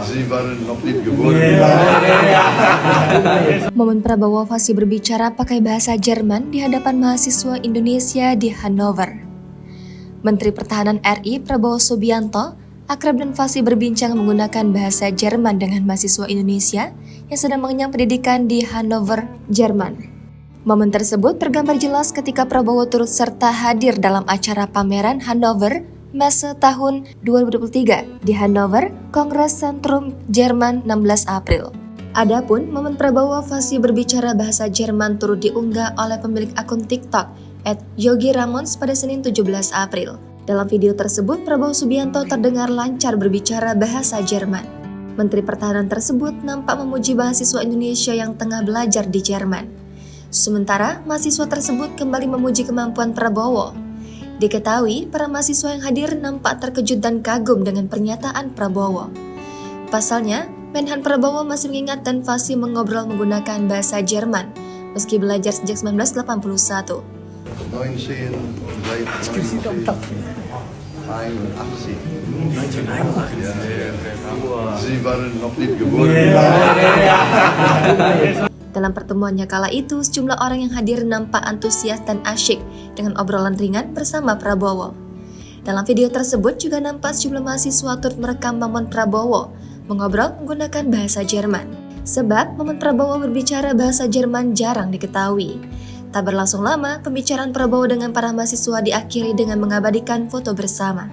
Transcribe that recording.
Sie waren noch nicht geboren. Momen Prabowo fasih berbicara pakai bahasa Jerman di hadapan mahasiswa Indonesia di Hannover. Menteri Pertahanan RI Prabowo Subianto akrab dan fasih berbincang menggunakan bahasa Jerman dengan mahasiswa Indonesia yang sedang mengenyam pendidikan di Hannover, Jerman. Momen tersebut tergambar jelas ketika Prabowo turut serta hadir dalam acara pameran Hannover Messe tahun 2023 di Hannover, Kongres Sentrum Jerman 16 April. Adapun momen Prabowo fasih berbicara bahasa Jerman turut diunggah oleh pemilik akun TikTok @yogiramons pada Senin 17 April. Dalam video tersebut, Prabowo Subianto terdengar lancar berbicara bahasa Jerman. Menteri Pertahanan tersebut nampak memuji mahasiswa Indonesia yang tengah belajar di Jerman. Sementara, mahasiswa tersebut kembali memuji kemampuan Prabowo. Diketahui, para mahasiswa yang hadir nampak terkejut dan kagum dengan pernyataan Prabowo. Pasalnya, Menhan Prabowo masih mengingat dan fasih mengobrol menggunakan bahasa Jerman, meski belajar sejak 1981. 1981. Sie waren noch nicht geboren. Dalam pertemuannya kala itu, sejumlah orang yang hadir nampak antusias dan asyik dengan obrolan ringan bersama Prabowo. Dalam video tersebut juga nampak sejumlah mahasiswa turut merekam momen Prabowo mengobrol menggunakan bahasa Jerman. Sebab momen Prabowo berbicara bahasa Jerman jarang diketahui. Tak berlangsung lama, pembicaraan Prabowo dengan para mahasiswa diakhiri dengan mengabadikan foto bersama.